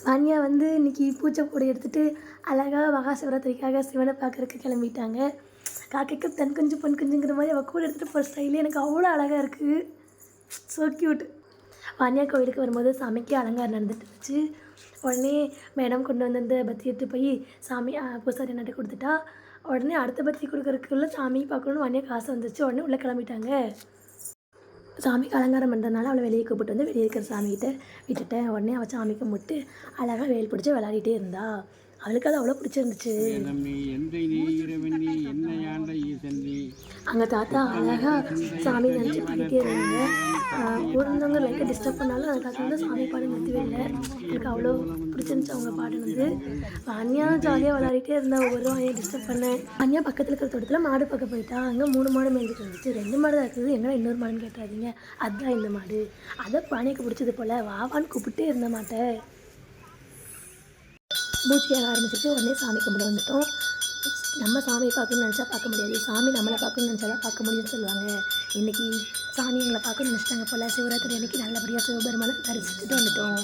வாணியா வந்து இன்றைக்கி பூச்சை கூட எடுத்துகிட்டு அழகாக மகா சிவராத்திரிக்காக சிவனை பார்க்குறதுக்கு கிளம்பிட்டாங்க. காக்கைக்கு தன் குஞ்சு பொன் குஞ்சுங்கிற மாதிரி அவள் கூட எடுத்துகிட்டு போகிற ஸ்டைலே எனக்கு அவ்வளோ அழகாக இருக்குது. So cute. வாணியா கோயிலுக்கு வரும்போது சாமிக்கு அலங்காரம் நடந்துட்டு இருந்துச்சு. உடனே மேடம் கொண்டு வந்து அந்த பத்தி எடுத்து போய் சாமி பூசாரி நட்டு கொடுத்துட்டா. உடனே அடுத்த பத்தி கொடுக்குறதுக்குள்ள சாமி பார்க்கணுன்னு வாணியா காசு வந்துச்சு. உடனே உள்ளே கிளம்பிட்டாங்க. சாமிக்கு அலங்காரம் பண்ணுறதுனால அவளை வெளியே கூப்பிட்டு வந்து வெளியே இருக்கிற சாமிகிட்ட விட்டுட்டேன். உடனே அவள் சாமி கும்பிட்டு அழகாக வேல் பிடிச்சி விளையாடிட்டே இருந்தா. அவளுக்கு அது அவ்வளோ பிடிச்சிருந்துச்சு. அங்கே தாத்தா அழகாக சாமி நினச்சி பாடிட்டே இருந்தாங்க. இருந்தவங்க லைட்டாக டிஸ்டர்ப் பண்ணாலும் அந்த தாத்தா வந்து சாமி பாட நிறுத்தவே இல்லை. எனக்கு அவ்வளோ பிடிச்சிருந்துச்சு அவங்க பாடினது. வாணியா ஜாலியாக விளையாடிட்டே இருந்தா. ஒவ்வொரு வாணியை டிஸ்டர்ப் பண்ணேன். வாணியா பக்கத்தில் இருக்கிற தோட்டத்தில் மாடு பார்க்க போயிட்டா. அங்கே 3 மாடு மேய்ஞ்சிட்டு இருந்துச்சு. 2 மாடு தான் இருக்குது. எங்கன்னா இன்னொரு மாடுன்னு கேட்டாதீங்க, அதுதான் இந்த மாடு. அதை வாணியாக்கு பிடிச்சது போல் வாவான்னு கூப்பிட்டே இருந்த மாட்டேன். பூச்சியாக ஆரம்பிச்சிச்சு. உடனே சாமி கும்பிட வந்துட்டோம். நம்ம சாமியை பார்க்கணும்னு நினச்சா பார்க்க முடியாது, சாமி நம்மளை பார்க்கணும்னு நினச்சா தான் பார்க்க முடியும்னு சொல்லுவாங்க. இன்றைக்கி சாமி எங்களை பார்க்கணும்னு நினச்சிட்டாங்க போல். சிவராத்திரி அன்றைக்கி நல்லபடியாக சிவபெருமானை தரிசிச்சுட்டு வந்துட்டோம்.